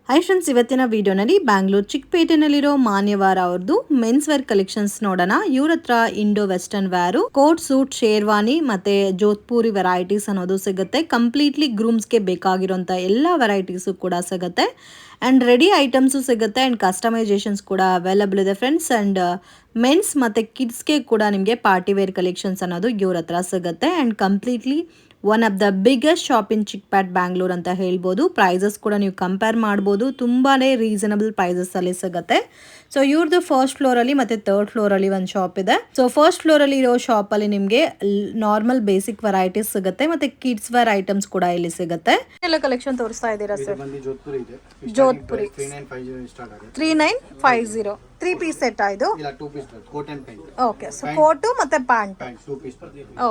Hi friends, ಇವತ್ತಿನ ವಿಡಿಯೋನಲ್ಲಿ ಬ್ಯಾಂಗ್ಳೂರ್ ಚಿಕ್ಕಪೇಟೆನಲ್ಲಿರೋ ಮಾನ್ಯವಾರ ಅವ್ರದ್ದು ಮೆನ್ಸ್ ವೇರ್ ಕಲೆಕ್ಷನ್ಸ್ ನೋಡೋಣ. ಇವ್ರ ಹತ್ರ Indo western wear, coat suit, sherwani ಮತ್ತೆ ಜೋಧ್ಪುರಿ ವೆರೈಟೀಸ್ ಅನ್ನೋದು ಸಿಗುತ್ತೆ. ಕಂಪ್ಲೀಟ್ಲಿ ಗ್ರೂಮ್ಸ್ಗೆ ಬೇಕಾಗಿರೋಂಥ ಎಲ್ಲ ವೆರೈಟೀಸು ಕೂಡ ಸಿಗುತ್ತೆ. ಆ್ಯಂಡ್ ರೆಡಿ ಐಟಮ್ಸು ಸಿಗುತ್ತೆ ಆ್ಯಂಡ್ ಕಸ್ಟಮೈಸೇಷನ್ಸ್ ಕೂಡ ಅವೈಲಬಲ್ ಇದೆ ಫ್ರೆಂಡ್ಸ್. ಆ್ಯಂಡ್ ಮೆನ್ಸ್ ಮತ್ತು ಕಿಡ್ಸ್ಗೆ ಕೂಡ ನಿಮಗೆ ಪಾರ್ಟಿ ವೇರ್ ಕಲೆಕ್ಷನ್ಸ್ ಅನ್ನೋದು ಇವ್ರ ಹತ್ರ ಸಿಗುತ್ತೆ. And completely one of the biggest shop ಇನ್ ಚಿಕ್ಪೇಟ್ ಬ್ಯಾಂಗ್ಳೂರ್ ಅಂತ ಹೇಳ್ಬೋದು. ಪ್ರೈಸಸ್ ಕೂಡ ನೀವು ಕಂಪೇರ್ ಮಾಡ್ಬೋದು, ತುಂಬಾ ರೀಸನಬಲ್ ಪ್ರೈಸಸ್ಸಲ್ಲಿ ಸಿಗುತ್ತೆ. ಸೊ ಇವ್ರದ್ದು ಫಸ್ಟ್ ಫ್ಲೋರಲ್ಲಿ ಮತ್ತು ಥರ್ಡ್ ಫ್ಲೋರಲ್ಲಿ ಒಂದು ಶಾಪ್ ಇದೆ. ಸೊ ಫಸ್ಟ್ ಫ್ಲೋರಲ್ಲಿ ಇರೋ ಶಾಪಲ್ಲಿ ನಿಮಗೆ ನಾರ್ಮಲ್ ಬೇಸಿಕ್ ವೆರೈಟೀಸ್ ಸಿಗುತ್ತೆ ಮತ್ತು ಕಿಡ್ಸ್ ವೇರ್ ಐಟಮ್ಸ್ ಕೂಡ ಇಲ್ಲಿ ಸಿಗುತ್ತೆ. ಎಲ್ಲ ಕಲೆಕ್ಷನ್ ತೋರಿಸ್ತಾ ಇದ್ದೀರಾ ಸರ್? ಜೋಧ್ಪುರಿ 3950 3 ಪೀಸ್ ಸೆಟ್ ಇದು. ಓಕೆ, ಸೊ ಕೋಟು ಮತ್ತೆ ಪ್ಯಾಂಟ್.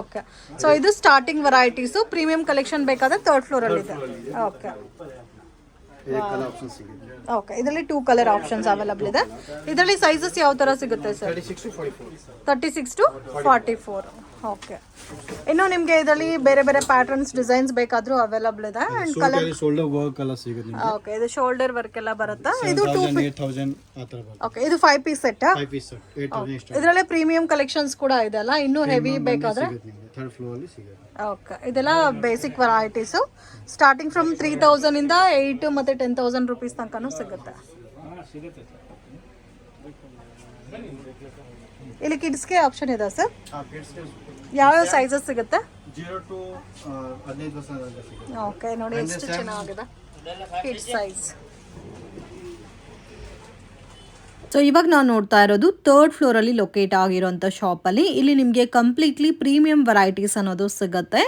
ಓಕೆ, ಸೊ ಇದು ಸ್ಟಾರ್ಟಿಂಗ್ ವೆರೈಟೀಸ್. ಪ್ರೀಮಿಯಂ ಕಲೆಕ್ಷನ್ ಬೇಕಾದ್ರೆ ಥರ್ಡ್ ಫ್ಲೋರ್ ಅಲ್ಲಿ ಇದೆ. ಓಕೆ ಓಕೆ, ಇದರಲ್ಲಿ 2 ಕಲರ್ ಆಪ್ಷನ್ಸ್ ಅವೈಲಬಲ್ ಇದೆ. ಇದರಲ್ಲಿ ಸೈಜಸ್ ಯಾವ ತರ ಸಿಗುತ್ತೆ ಸರ್? 36 to 44. ಓಕೆ, ಇನ್ನು ನಿಮಗೆ ಇದರಲ್ಲಿ ಬೇರೆ ಬೇರೆ ಪ್ಯಾಟರ್ನ್ಸ್ ಡಿಸೈನ್ಸ್ ಬೇಕಾದ್ರೂ ಅವೈಲಬಲ್ ಇದೆ. ಅಂಡ್ ಕಲರ್ ಶೋಲ್ಡರ್ ವರ್ಕ್ ಎಲ್ಲ ಸಿಗುತ್ತೆ ನಿಮಗೆ. ಓಕೆ, ಇದು ಶೋಲ್ಡರ್ ವರ್ಕ್ ಎಲ್ಲ ಬರುತ್ತೆ. ಇದು 8000 ಆ ತರ ಬರುತ್ತೆ. ಓಕೆ, ಇದು 5 ಪೀಸ್ ಸೆಟ್. 5 piece set 8000. ಇದರಲ್ಲಿ ಪ್ರೀಮಿಯಂ ಕಲೆಕ್ಷನ್ಸ್ ಕೂಡ ಇದೆ ಅಲ್ಲ, ಇನ್ನೂ ಹೆವಿ ಬೇಕಾದ್ರೆ ಥರ್ಡ್ ಫ್ಲೋರ್ ಅಲ್ಲಿ ಸಿಗುತ್ತೆ. ಓಕೆ, ಇದೆಲ್ಲ ಬೇಸಿಕ್ ವೆರೈಟೀಸ್ ಸ್ಟಾರ್ಟಿಂಗ್ ಫ್ರಮ್ 3000 ಇಂದ 8 ಮತ್ತೆ 10000 ರೂಪೀಸ್ ತನಕನೂ ಸಿಗುತ್ತೆ. ಇಲ್ಲಿ ಕಿಡ್ಸ್ಗೆ ಆಪ್ಷನ್ ಇದೆ ಸರ್? ಯಾವ ಸೈಜಸ್ ಸಿಗುತ್ತೆ? 0 to 15 ವರ್ಷ ಸಿಗುತ್ತೆ. ಓಕೆ, ನೋಡಿ ಎಷ್ಟು ಚೆನ್ನಾಗಿದೆ ಕಿಡ್ಸ್ ಸೈಜ್. ಸೊ ಇವಾಗ ನಾವು ನೋಡ್ತಾ ಇರೋದು ಥರ್ಡ್ ಫ್ಲೋರಲ್ಲಿ ಲೊಕೇಟ್ ಆಗಿರೋಂಥ ಶಾಪಲ್ಲಿ. ಇಲ್ಲಿ ನಿಮಗೆ ಕಂಪ್ಲೀಟ್ಲಿ ಪ್ರೀಮಿಯಂ ವೆರೈಟೀಸ್ ಅನ್ನೋದು ಸಿಗುತ್ತೆ.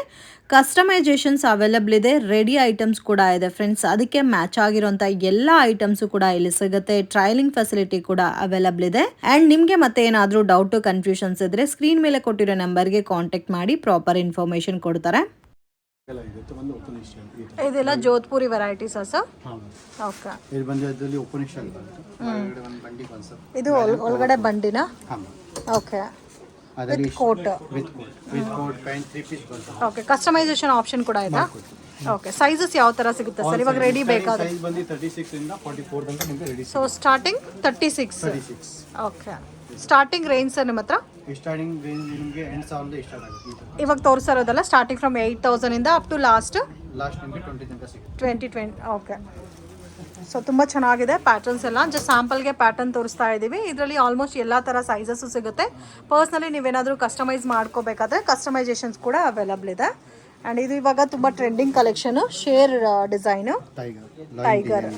ಕಸ್ಟಮೈಸೇಷನ್ಸ್ ಅವೈಲಬಲ್ ಇದೆ, ರೆಡಿ ಐಟಮ್ಸ್ ಕೂಡ ಇದೆ ಫ್ರೆಂಡ್ಸ್. ಅದಕ್ಕೆ ಮ್ಯಾಚ್ ಆಗಿರೋಂಥ ಎಲ್ಲ ಐಟಮ್ಸು ಕೂಡ ಇಲ್ಲಿ ಸಿಗುತ್ತೆ. ಟ್ರಯಲಿಂಗ್ ಫೆಸಿಲಿಟಿ ಕೂಡ ಅವೈಲಬಲ್ ಇದೆ. ಆ್ಯಂಡ್ ನಿಮಗೆ ಮತ್ತೆ ಏನಾದರೂ ಡೌಟು ಕನ್ಫ್ಯೂಷನ್ಸ್ ಇದ್ದರೆ ಸ್ಕ್ರೀನ್ ಮೇಲೆ ಕೊಟ್ಟಿರೋ ನಂಬರ್ಗೆ ಕಾಂಟ್ಯಾಕ್ಟ್ ಮಾಡಿ ಪ್ರಾಪರ್ ಇನ್ಫಾರ್ಮೇಷನ್ ಕೊಡ್ತಾರೆ. ಇದೆಲ್ಲ ಜೋಧ್ಪುರಿ ವೆರೈಟೀಸ್ ಸರ್? ಓಕೆ, ಇದು ಒಳಗಡೆ ಬಂಡಿನ? Okay, coat. Okay, customization option ಕೂಡ ಇದೆ. ಓಕೆ, ಸೈಜಸ್ ಯಾವ ತರ ಸಿಗುತ್ತೆ ಸರ್ ಇವಾಗ ರೆಡಿ ಬೇಕಾದ್ರೆ? So starting 36. Okay, starting range sir ನಿಮ್ಮ ಹತ್ರ? ಸ್ಟಾರ್ಟಿಂಗ್ ರೇಂಜ್ ನಿಮಗೆ 8000 ಸ್ಟಾರ್ಟ್ ಆಗುತ್ತೆ. ಇವಾಗ ತೋರಿಸಿರೋದಲ್ಲ ಸ್ಟಾರ್ಟಿಂಗ್ ಫ್ರಮ್ 8000 ಇಂದ ಅಪ್ ಟು ಲಾಸ್ಟ್ ನಿಮಗೆ 20 ತನಕ ಸಿಗುತ್ತೆ. 20. ಓಕೆ, ಸೊ ತುಂಬ ಚೆನ್ನಾಗಿದೆ ಪ್ಯಾಟರ್ನ್ಸ್ ಎಲ್ಲ. ಜಸ್ಟ್ ಸ್ಯಾಂಪಲ್ಗೆ ಪ್ಯಾಟರ್ನ್ ತೋರಿಸ್ತಾ ಇದ್ದೀವಿ. ಇದರಲ್ಲಿ ಆಲ್ಮೋಸ್ಟ್ ಎಲ್ಲ ಥರ ಸೈಜಸ್ಸು ಸಿಗುತ್ತೆ. ಪರ್ಸ್ನಲಿ ನೀವೇನಾದರೂ ಕಸ್ಟಮೈಸ್ ಮಾಡ್ಕೋಬೇಕಾದ್ರೆ ಕಸ್ಟಮೈಸೇಷನ್ಸ್ ಕೂಡ ಅವೈಲಬಲ್ ಇದೆ. ಆ್ಯಂಡ್ ಇದು ಇವಾಗ ತುಂಬ trending collection, share design tiger.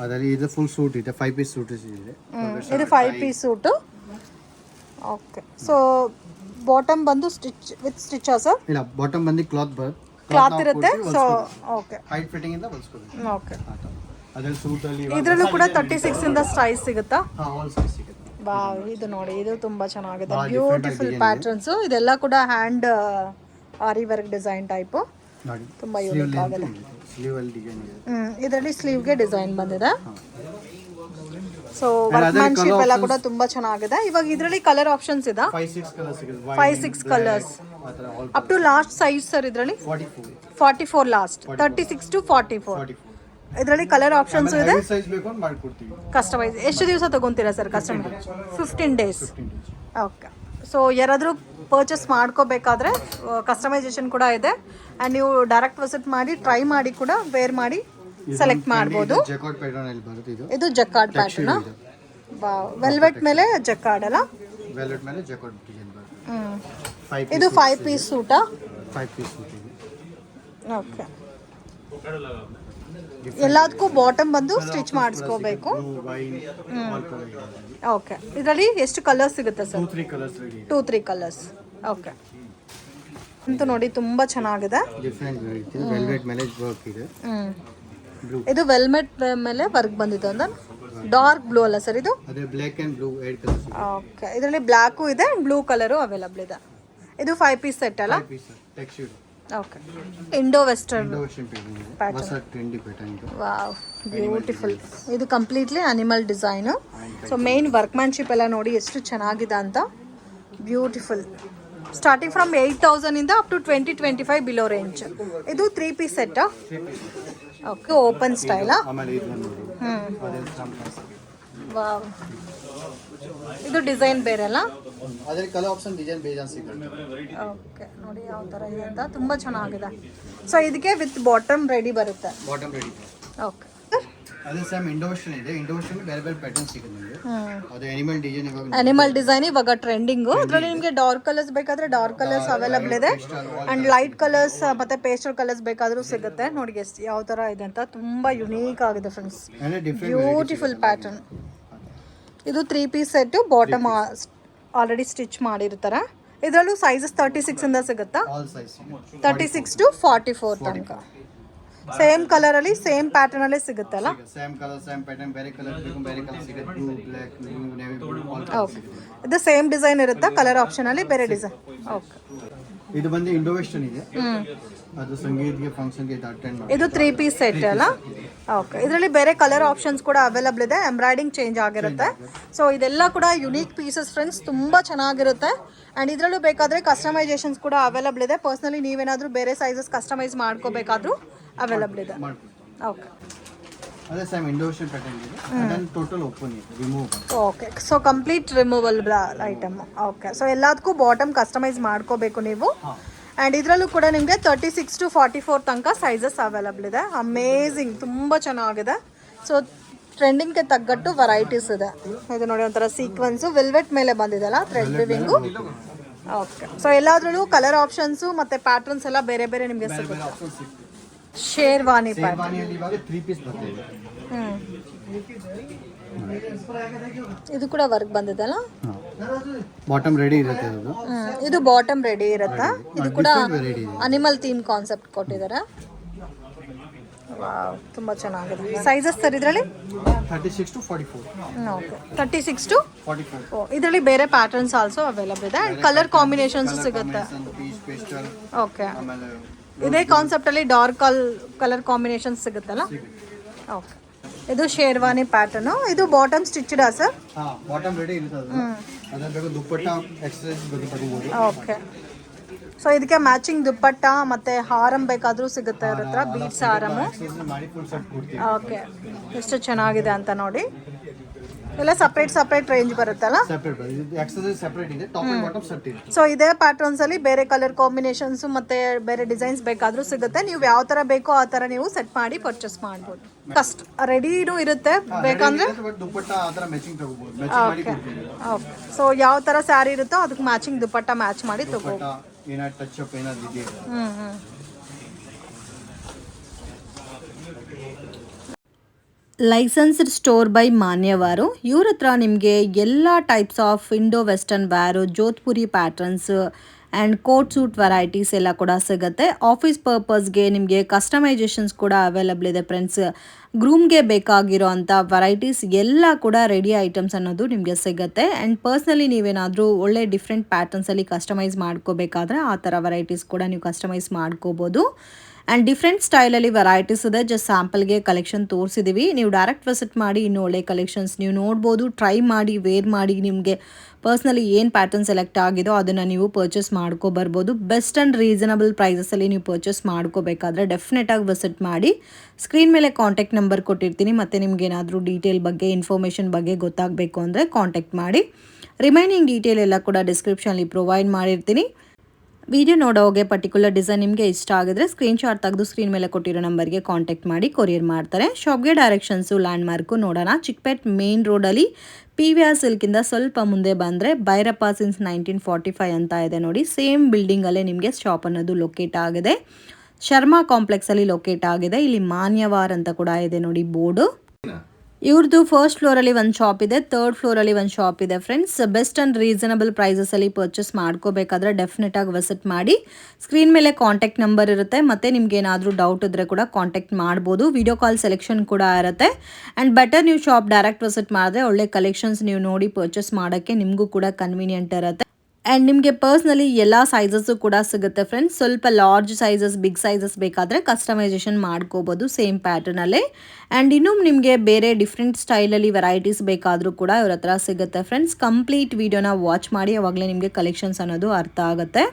ಅದರಲ್ಲಿ ಇದು ಫುಲ್ ಸೂಟ್ ಇದೆ, 5 ಪೀಸ್ ಸೂಟ್ ಇದೆ. ಇದು 5 piece suit. Okay, so bottom ಬಂದು ಸ್ಟಿಚ್ ವಿತ್ ಸ್ಟಿಚ್ ಸರ್? ಇಲ್ಲ, ಬಾಟಮ್ ಬಂದು ಕ್ಲಾತ್ ಇರುತ್ತೆ. ಸೊ ಓಕೆ, ಹೈಟ್ ಫಿಟ್ಟಿಂಗ್ ಇಂದ ಹೊಲಿಸ್ಕೊಳ್ಳಿ. ಓಕೆ, ಅದರಲ್ಲಿ ಸೂಟ್ ಅಲ್ಲಿ ಇದರಲ್ಲೂ ಕೂಡ 36 ಇಂದ ಸೈಜ್ ಸಿಗುತ್ತಾ? ಆಲ್ ಸೈಜ್ ಸಿಗುತ್ತೆ. ವಾವ್, ಇದು ನೋಡಿ, ಇದು ತುಂಬಾ ಚೆನ್ನಾಗಿದೆ. Beautiful patterns. ಇದೆಲ್ಲ ಕೂಡ ಹ್ಯಾಂಡ್ ಆರಿ ವರ್ಕ್ ಡಿಸೈನ್ ಟೈಪ್. ನೋಡಿ, ತುಂಬಾ ಯೂನಿಕ್ ಆಗಿದೆ. ಸ್ಲೀವ್ ಅಲ್ಲಿ ಡಿಸೈನ್ ಇದೆ. ಇದರಲ್ಲಿ ಸ್ಲೀವ್ಗೆ ಡಿಸೈನ್ ಬಂದಿದೆ. ಸೊ ವರ್ಕ್ಮ್ಯಾನ್ಶಿಪ್ ಎಲ್ಲ ಕೂಡ ತುಂಬಾ ಚೆನ್ನಾಗಿದೆ. ಇವಾಗ ಇದರಲ್ಲಿ ಕಲರ್ ಆಪ್ಷನ್ಸ್ ಇದೆ. 5-6 ಕಲರ್ಸ್ ಇದೆ. 5-6 colours up to last size sir ಇದರಲ್ಲಿ 44 ಲಾಸ್ಟ್ 36 to 44. ಇದರಲ್ಲಿ ಕಲರ್ ಆಪ್ಷನ್ಸ್ ಇದೆ. ಸೈಜ್ ಬೇಕು ಅಂತ ಮಾಡ್ಕೊಡ್ತೀವಿ. ಕಸ್ಟಮೈಸ್ ಎಷ್ಟು ದಿವಸ ತಗೊಂತೀರಾ sir customer? 15 days. Okay, so ಯಾರಾದರೂ ಪರ್ಚೇಸ್ ಮಾಡ್ಕೋಬೇಕಾದ್ರೆ ಕಸ್ಟಮೈಸೇಷನ್ ಕೂಡ ಇದೆ. ಆ್ಯಂಡ್ ನೀವು ಡೈರೆಕ್ಟ್ ವಿಸಿಟ್ ಮಾಡಿ ಟ್ರೈ ಮಾಡಿ ಕೂಡ ವೇರ್ ಮಾಡಿ ಸೆಲೆಕ್ಟ್ ಮಾಡ್ಬೋದು. ಇದು ಜಕಾರ್ಡ್ ಪ್ಯಾಟರ್ನ್. ವೆಲ್ವೆಟ್ ಮೇಲೆ ಜಕಾರ್ಡ್ ಅಲ್ಲ? ವೆಲ್ವೆಟ್ ಮೇಲೆ ಜಕಾರ್ಡ್ ಡಿಸೈನ್ ಬರುತ್ತೆ. ಇದು 5 ಪೀಸ್ ಸೂಟಾ? 5 ಪೀಸ್ ಸೂಟ್ ಇದೆ. ಓಕೆ, ಎಲ್ಲದಕ್ಕೂ ಬಾಟಮ್ ಬಂದು ಸ್ಟಿಚ್ ಮಾಡಿಸ್ಕೋಬೇಕು. ಓಕೆ, ಇದರಲ್ಲಿ ಎಷ್ಟು ಕಲರ್ಸ್ ಸಿಗುತ್ತೆ ಸರ್? 2-3 ಕಲರ್ಸ್. ಓಕೆ, ಅಂತೂ ನೋಡಿ ತುಂಬಾ ಚೆನ್ನಾಗಿದೆ. ವೆಲ್ವೆಟ್ ಮೇಲೆ ವರ್ಕ್ ಇದೆ. ಇದು ವೆಲ್ವೆಟ್ ಮೇಲೆ ವರ್ಕ್ ಬಂದಿದೆ ಅಂದ್ರೆ ಡಾರ್ಕ್ ಬ್ಲೂ ಅಲ್ಲ ಸರ್ ಇದು? ಅದೇ black and blue 8 colours. Okay, ಇದರಲ್ಲಿ ಬ್ಲ್ಯಾಕು ಇದೆ ಅಂಡ್ ಬ್ಲೂ ಕಲರು ಅವೈಲಬಲ್ ಇದೆ. ಇದು 5 ಪೀಸ್ ಸೆಟ್ ಅಲ್ಲ? 5 piece texture. Okay, Indo western pattern. Wow, beautiful. ಇದು completely animal design. So main workmanship ಎಲ್ಲ ನೋಡಿ ಎಷ್ಟು ಚೆನ್ನಾಗಿದೆ ಅಂತ. ಬ್ಯೂಟಿಫುಲ್. ಸ್ಟಾರ್ಟಿಂಗ್ ಫ್ರಮ್ 8000 ಇಂದ ಅಪ್ ಟು 20-25 ಬಿಲೋ ರೇಂಜ್. ಇದು 3 ಪೀಸ್ ಸೆಟ್. ಓಕೆ ಓಪನ್ ಸ್ಟೈಲಾ? ಆಮೇಲೆ ಇದು ನೋಡಿ ಅದೆಲ್ಲ ಕಾನ್ಸೆಪ್ಟ್. ವಾವ್, ಇದು ಡಿಸೈನ್ ಬೇರೆ ಅಲ್ಲ? ಅದ್ರಲ್ಲಿ ಕಲರ್ ಆಪ್ಷನ್ ಡಿಸೈನ್ ಬೇಜಾನ್ ಸಿಗುತ್ತೆ. ಓಕೆ, ನೋಡಿ ಯಾವ ಥರ ಇದೆ ಅಂತ, ತುಂಬ ಚೆನ್ನಾಗಿದೆ. ಸೊ ಇದಕ್ಕೆ ವಿತ್ ಬಾಟಮ್ ರೆಡಿ ಬರುತ್ತೆ. Bottom ready. ಓಕೆ, ಅದೇ ಸೇಮ್ ಇಂಡೋ ವೆಸ್ಟರ್ನ್ ಇದೆ. ಇಂಡೋ ವೆಸ್ಟರ್ನ್ ಬೇರೆ ಬೇರೆ ಪ್ಯಾಟರ್ನ್ ಸಿಗುತ್ತೆ ನಿಮಗೆ. ಅದು ಅನಿಮಲ್ ಡಿಸೈನ್ ಇವಾಗ ಅನಿಮಲ್ ಡಿಸೈನ್ ಇವಾಗ ಟ್ರೆಂಡಿಂಗು. ಅದರಲ್ಲಿ ನಿಮಗೆ ಡಾರ್ಕ್ ಕಲರ್ಸ್ ಬೇಕಾದ್ರೆ ಡಾರ್ಕ್ ಕಲರ್ಸ್ ಅವೈಲಬಲ್ ಇದೆ, ಆ್ಯಂಡ್ ಲೈಟ್ ಕಲರ್ಸ್ ಮತ್ತು ಪೇಸ್ಟಲ್ ಕಲರ್ಸ್ ಬೇಕಾದರೂ ಸಿಗುತ್ತೆ. ನೋಡಿ ಎಷ್ಟು ಯಾವ ಥರ ಇದೆ ಅಂತ, ತುಂಬ ಯುನೀಕ್ ಆಗಿದೆ ಫ್ರೆಂಡ್ಸ್, ಬ್ಯೂಟಿಫುಲ್ ಪ್ಯಾಟರ್ನ್. ಇದು 3 piece set, bottom already stitch ಮಾಡಿರ್ತಾರೆ. ಇದರಲ್ಲೂ ಸೈಜಸ್ 36 ಇಂದ ಸಿಗುತ್ತಾ? ಆಲ್ ಸೈಜ್ 36 to 44 ತನಕ. ಸೇಮ್ ಕಲರಲ್ಲಿ ಸೇಮ್ ಪ್ಯಾಟರ್ನಲ್ಲೇ ಸಿಗುತ್ತಲ್ಲ? ಸೇಮ್ ಕಲರ್ ಸೇಮ್ ಪ್ಯಾಟರ್ನ್, ಬೇರೆ ಕಲರ್ ಬೇಕು ಬೇರೆ ಕಲರ್ ಸಿಗುತ್ತೆ. Blue, black, navy blue, all okay. ಇದು ಸೇಮ್ ಡಿಸೈನ್ ಇರುತ್ತಾ? ಕಲರ್ ಆಪ್ಷನಲ್ಲಿ ಬೇರೆ ಡಿಸೈನ್? ಓಕೆ. ಇದು ಬಂದು ಇಂಡೋ ವೆಸ್ಟರ್ನ್ ಇದೆ. ಅದು ಸಂಗೀತಕ್ಕೆ ಫಂಕ್ಷನ್ಗೆ ಅಟೆಂಡ್ ಮಾಡಿ. ಇದು 3 ಪೀಸ್ ಸೆಟ್ ಅಲ್ಲ? ಓಕೆ. ಇದರಲ್ಲಿ ಬೇರೆ ಕಲರ್ ಆಪ್ಷನ್ಸ್ ಕೂಡ ಅವೈಲಬಲ್ ಇದೆ, ಎಂಬ್ರಾಯ್ಡಿಂಗ್ ಚೇಂಜ್ ಆಗಿರುತ್ತೆ. ಸೊ ಇದೆಲ್ಲ ಕೂಡ ಯುನೀಕ್ ಪೀಸಸ್ ಫ್ರೆಂಡ್ಸ್, ತುಂಬ ಚೆನ್ನಾಗಿರುತ್ತೆ. ಆ್ಯಂಡ್ ಇದರಲ್ಲೂ ಬೇಕಾದರೆ ಕಸ್ಟಮೈಸೇಷನ್ಸ್ ಕೂಡ ಅವೈಲಬಲ್ ಇದೆ. ಪರ್ಸ್ನಲಿ ನೀವೇನಾದರೂ ಬೇರೆ ಸೈಜಸ್ ಕಸ್ಟಮೈಸ್ ಮಾಡ್ಕೋಬೇಕಾದ್ರೂ ಅವೈಲಬಲ್ ಇದೆ. ಓಕೆ. ಅದೇ ಸೇಮ್ ಇಂಡೋ ವೆಸ್ಟರ್ನ್ ಪ್ಯಾಟರ್ನ್ ಇದೆ. ಅದನ್ನು ಟೋಟಲ್ ಓಪನ್ ಇದೆ, remove. Okay. So complete removal item. Okay. So ಎಲ್ಲದಕ್ಕೂ ಬಾಟಮ್ ಕಸ್ಟಮೈಸ್ ಮಾಡ್ಕೋಬೇಕು ನೀವು. ಆ್ಯಂಡ್ ಇದರಲ್ಲೂ ಕೂಡ ನಿಮಗೆ 36 to 44 ತನಕ ಸೈಜಸ್ ಅವೈಲಬಲ್ ಇದೆ. ಅಮೇಝಿಂಗ್, ತುಂಬ ಚೆನ್ನಾಗಿದೆ. ಸೊ ಟ್ರೆಂಡಿಂಗ್ಗೆ ತగ్గಟ್ಟು ವೆರೈಟೀಸ್ ಇದೆ. ಇದು ನೋಡಿ ಒಂಥರ ಸೀಕ್ವೆನ್ಸು ವೆಲ್ವೆಟ್ ಮೇಲೆ ಬಂದಿದೆ ಅಲ್ಲ, ಥ್ರೆಡ್ ವಿವಿಂಗು. ಓಕೆ. ಸೊ ಎಲ್ಲಾದ್ರಲ್ಲೂ ಕಲರ್ ಆಪ್ಷನ್ಸು ಮತ್ತು ಪ್ಯಾಟರ್ನ್ಸ್ ಎಲ್ಲ ಬೇರೆ ಬೇರೆ ನಿಮಗೆ ಸಿಗುತ್ತೆ. ಶೇರ್ವಾನಿ ಪ್ಯಾಟರ್ನ್ ಇವಾಗ 3 ಪೀಸ್ ಬರ್ತಿದೆ. ಇದು ಕೂಡ ವರ್ಕ್ ಬಂದಿದೆ ಅಲ್ಲ? ಬಾಟಮ್ ರೆಡಿ ಇರುತ್ತೆ ಅದು. ಇದು ಬಾಟಮ್ ರೆಡಿ ಇರುತ್ತಾ? ಇದು ಕೂಡ ಅನಿಮಲ್ ಥೀಮ್ ಕಾನ್ಸೆಪ್ಟ್ ಕೊಟ್ಟಿದ್ದಾರೆ. ವಾವ್, ತುಂಬ ಚೆನ್ನಾಗಿದೆ. ಸೈಜಸ್ ಸರ್ ಇದರಲ್ಲಿ 36 to 44. ಓಕೆ. 36 to 44. ಇದರಲ್ಲಿ ಬೇರೆ ಪ್ಯಾಟರ್ನ್ಸ್ ಆಲ್ಸೋ ಅವೈಲಬಲ್ ಇದೆ, ಆ್ಯಂಡ್ ಕಲರ್ ಕಾಂಬಿನೇಷನ್ಸ್ ಸಿಗುತ್ತೆ. Piece pastel. ಓಕೆ. ಆಮೇಲೆ ಇದೇ ಕಾನ್ಸೆಪ್ಟಲ್ಲಿ ಡಾರ್ಕ್ ಕಲರ್ ಕಾಂಬಿನೇಷನ್ಸ್ ಸಿಗುತ್ತಲ್ಲ? ಓಕೆ. ಇದು ಶೇರ್ವಾನಿ ಪ್ಯಾಟರ್ನು. ಇದು ಬಾಟಮ್ ಸ್ಟಿಚ್ಡ್ ಸರ್? ಹಾಂ, ಬಾಟಮ್ ರೆಡಿ ಇರುತ್ತೆ ಅದು. ಅದರ ಬೇಕು ದುಪ್ಪಟ್ಟ ಎಕ್ಸಸೈಸ್ ಬಗ್ಗೆ ತಗೋಬಹುದು. ಓಕೆ. ಸೊ ಇದಕ್ಕೆ ಮ್ಯಾಚಿಂಗ್ ದುಪ್ಪಟ್ಟ ಮತ್ತು ಹಾರಂ ಬೇಕಾದರೂ ಸಿಗುತ್ತೆ ಅವ್ರ ಹತ್ರ, ಬೀಡ್ಸ್ ಹಾರಮು. ಮಾಡಿ ಫುಲ್ ಸೆಟ್ ಕೊಡ್ತೀವಿ. ಓಕೆ. ಎಷ್ಟು ಚೆನ್ನಾಗಿದೆ ಅಂತ ನೋಡಿ. ಎಲ್ಲ ಸಪ್ರೇಟ್ ರೇಂಜ್ ಬರುತ್ತಲ್ಲ? ಸೆಪರೇಟ್ ಇದು ಎಕ್ಸಸೈಸ್ ಸೆಪರೇಟ್ ಇದೆ, ಟಾಪ್ ಅಂಡ್ ಬಾಟಮ್ ಸೆಟ್ ಇದೆ. ಸೊ ಇದೇ ಪ್ಯಾಟರ್ನ್ಸ್ ಅಲ್ಲಿ ಬೇರೆ ಕಲರ್ ಕಾಂಬಿನೇಷನ್ಸ್ ಮತ್ತೆ ಬೇರೆ ಡಿಸೈನ್ಸ್ ಬೇಕಾದ್ರೂ ಸಿಗುತ್ತೆ. ನೀವು ಯಾವ ತರ ಬೇಕೋ ಆ ತರ ನೀವು ಸೆಟ್ ಮಾಡಿ ಪರ್ಚೇಸ್ ಮಾಡ್ಬೋದು. ಕಸ್ಟ್ ರೆಡಿನೂ ಇರುತ್ತೆ ಬೇಕಂದ್ರೆ. ದುಪ್ಪಟ್ಟ ಆ ತರ ಮ್ಯಾಚಿಂಗ್ ತಗೋಬಹುದು, ಮ್ಯಾಚಿಂಗ್ ಮಾಡಿ ಕೊಡ್ತೀವಿ. ಓಕೆ. ಸೊ ಯಾವ ತರ ಸ್ಯಾರಿ ಇರುತ್ತೋ ಅದಕ್ಕೆ ಮ್ಯಾಚಿಂಗ್ ದುಪ್ಪಟ್ಟ ಮ್ಯಾಚ್ ಮಾಡಿ ತಗೋಬಹುದು. ಏನಾದ್ರು ಟಚ್ ಅಪ್ ಏನಾದ್ರು ಇದೆಯಾ? Licensed store by Manyavar. ಇವ್ರ ಹತ್ರ ನಿಮಗೆ ಎಲ್ಲ types of Indo western wear, Jodhpuri patterns and coat suit varieties ಎಲ್ಲ ಕೂಡ ಸಿಗುತ್ತೆ. ಆಫೀಸ್ ಪರ್ಪಸ್ಗೆ ನಿಮಗೆ ಕಸ್ಟಮೈಸೇಷನ್ಸ್ ಕೂಡ ಅವೈಲಬಲ್ ಇದೆ ಫ್ರೆಂಡ್ಸ್. ಗ್ರೂಮ್ಗೆ ಬೇಕಾಗಿರೋ ಅಂಥ ವೆರೈಟೀಸ್ ಎಲ್ಲ ಕೂಡ ರೆಡಿ ಐಟಮ್ಸ್ ಅನ್ನೋದು ನಿಮಗೆ ಸಿಗುತ್ತೆ. ಆ್ಯಂಡ್ ಪರ್ಸ್ನಲಿ ನೀವೇನಾದರೂ ಒಳ್ಳೆ ಡಿಫ್ರೆಂಟ್ ಪ್ಯಾಟರ್ನ್ಸಲ್ಲಿ ಕಸ್ಟಮೈಸ್ ಮಾಡ್ಕೋಬೇಕಾದ್ರೆ ಆ ಥರ ವೆರೈಟೀಸ್ ಕೂಡ ನೀವು ಕಸ್ಟಮೈಸ್ ಮಾಡ್ಕೋಬೋದು. ಆ್ಯಂಡ್ ಡಿಫ್ರೆಂಟ್ ಸ್ಟೈಲಲ್ಲಿ ವೆರೈಟೀಸ್ ಇದೆ. ಜಸ್ಟ್ ಸ್ಯಾಂಪಲ್ಗೆ ಕಲೆಕ್ಷನ್ ತೋರಿಸಿದ್ದೀವಿ. ನೀವು ಡೈರೆಕ್ಟ್ ವಿಸಿಟ್ ಮಾಡಿ ಇನ್ನೂ ಒಳ್ಳೆ ಕಲೆಕ್ಷನ್ಸ್ ನೀವು ನೋಡ್ಬೋದು, ಟ್ರೈ ಮಾಡಿ, ವೇರ್ ಮಾಡಿ, ನಿಮಗೆ ಪರ್ಸ್ನಲಿ ಏನು ಪ್ಯಾಟರ್ನ್ ಸೆಲೆಕ್ಟ್ ಆಗಿದೋ ಅದನ್ನು ನೀವು ಪರ್ಚೇಸ್ ಮಾಡ್ಕೊಬರ್ಬೋದು. ಬೆಸ್ಟ್ ಆ್ಯಂಡ್ ರೀಸನಬಲ್ ಪ್ರೈಸಸಲ್ಲಿ ನೀವು ಪರ್ಚೇಸ್ ಮಾಡ್ಕೋಬೇಕಾದ್ರೆ ಡೆಫಿನೆಟಾಗಿ ವಿಸಿಟ್ ಮಾಡಿ. ಸ್ಕ್ರೀನ್ ಮೇಲೆ ಕಾಂಟ್ಯಾಕ್ಟ್ ನಂಬರ್ ಕೊಟ್ಟಿರ್ತೀನಿ. ಮತ್ತು ನಿಮ್ಗೇನಾದರೂ ಡೀಟೇಲ್ ಬಗ್ಗೆ, ಇನ್ಫಾರ್ಮೇಷನ್ ಬಗ್ಗೆ ಗೊತ್ತಾಗಬೇಕು ಅಂದರೆ ಕಾಂಟ್ಯಾಕ್ಟ್ ಮಾಡಿ. ರಿಮೈನಿಂಗ್ ಡೀಟೇಲ್ ಎಲ್ಲ ಕೂಡ ಡಿಸ್ಕ್ರಿಪ್ಷನಲ್ಲಿ ಪ್ರೊವೈಡ್ ಮಾಡಿರ್ತೀನಿ. ವಿಡಿಯೋ ನೋಡೋಗೆ ಪರ್ಟಿಕ್ಯುಲರ್ ಡಿಸೈನ್ ನಿಮಗೆ ಇಷ್ಟ ಆಗಿದ್ರೆ ಸ್ಕ್ರೀನ್ಶಾಟ್ ತೆಗೆದು ಸ್ಕ್ರೀನ್ ಮೇಲೆ ಕೊಟ್ಟಿರೋ ನಂಬರ್ಗೆ ಕಾಂಟ್ಯಾಕ್ಟ್ ಮಾಡಿ ಕೊರಿಯರ್ ಮಾಡ್ತಾರೆ. ಶಾಪ್ಗೆ ಡೈರೆಕ್ಷನ್ಸು ಲ್ಯಾಂಡ್ ಮಾರ್ಕು ನೋಡೋಣ. ಚಿಕ್ಕಪೇಟ್ ಮೇನ್ ರೋಡಲ್ಲಿ PVR ಸಿಲ್ಕಿಂದ ಸ್ವಲ್ಪ ಮುಂದೆ ಬಂದರೆ ಭೈರಪ್ಪ ಸಿನ್ಸ್ 1945 ಅಂತ ಇದೆ ನೋಡಿ. ಸೇಮ್ ಬಿಲ್ಡಿಂಗಲ್ಲೇ ನಿಮಗೆ ಶಾಪ್ ಅನ್ನೋದು ಲೊಕೇಟ್ ಆಗಿದೆ. ಶರ್ಮಾ ಕಾಂಪ್ಲೆಕ್ಸಲ್ಲಿ ಲೊಕೇಟ್ ಆಗಿದೆ. ಇಲ್ಲಿ ಮಾನ್ಯವಾರ್ ಅಂತ ಕೂಡ ಇದೆ ನೋಡಿ ಬೋರ್ಡು. ಇವ್ರದ್ದು ಫಸ್ಟ್ ಫ್ಲೋರಲ್ಲಿ ಒಂದು ಶಾಪ್ ಇದೆ, ಥರ್ಡ್ ಫ್ಲೋರಲ್ಲಿ ಒಂದು ಶಾಪ್ ಇದೆ ಫ್ರೆಂಡ್ಸ್. ಬೆಸ್ಟ್ ಆ್ಯಂಡ್ ರೀಸನಬಲ್ ಪ್ರೈಸಸಲ್ಲಿ ಪರ್ಚೇಸ್ ಮಾಡ್ಕೋಬೇಕಾದ್ರೆ ಡೆಫಿನೆಟಾಗಿ ವಿಸಿಟ್ ಮಾಡಿ. ಸ್ಕ್ರೀನ್ ಮೇಲೆ ಕಾಂಟ್ಯಾಕ್ಟ್ ನಂಬರ್ ಇರುತ್ತೆ. ಮತ್ತು ನಿಮ್ಗೆ ಏನಾದರೂ ಡೌಟ್ ಇದ್ದರೆ ಕೂಡ ಕಾಂಟ್ಯಾಕ್ಟ್ ಮಾಡ್ಬೋದು. ವಿಡಿಯೋ ಕಾಲ್ ಸೆಲೆಕ್ಷನ್ ಕೂಡ ಇರುತ್ತೆ. ಆ್ಯಂಡ್ ಬೆಟರ್ ನೀವು ಶಾಪ್ ಡೈರೆಕ್ಟ್ ವಿಸಿಟ್ ಮಾಡಿದ್ರೆ ಒಳ್ಳೆ ಕಲೆಕ್ಷನ್ಸ್ ನೀವು ನೋಡಿ ಪರ್ಚೇಸ್ ಮಾಡೋಕ್ಕೆ ನಿಮಗೂ ಕೂಡ ಕನ್ವೀನಿಯಂಟ್ ಇರುತ್ತೆ. ಆ್ಯಂಡ್ ನಿಮಗೆ ಪರ್ಸ್ನಲಿ ಎಲ್ಲ ಸೈಜಸ್ಸು ಕೂಡ ಸಿಗುತ್ತೆ ಫ್ರೆಂಡ್ಸ್. ಸ್ವಲ್ಪ ಲಾರ್ಜ್ ಸೈಜಸ್, ಬಿಗ್ ಸೈಜಸ್ ಬೇಕಾದರೆ ಕಸ್ಟಮೈಸೇಷನ್ ಮಾಡ್ಕೋಬೋದು ಸೇಮ್ ಪ್ಯಾಟರ್ನಲ್ಲೇ. ಆ್ಯಂಡ್ ಇನ್ನೂ ನಿಮಗೆ ಬೇರೆ ಡಿಫ್ರೆಂಟ್ ಸ್ಟೈಲಲ್ಲಿ ವೆರೈಟೀಸ್ ಬೇಕಾದರೂ ಕೂಡ ಇವ್ರ ಹತ್ರ ಸಿಗುತ್ತೆ ಫ್ರೆಂಡ್ಸ್. ಕಂಪ್ಲೀಟ್ ವಿಡಿಯೋನ ವಾಚ್ ಮಾಡಿ, ಅವಾಗಲೇ ನಿಮಗೆ ಕಲೆಕ್ಷನ್ಸ್ ಅನ್ನೋದು ಅರ್ಥ ಆಗುತ್ತೆ.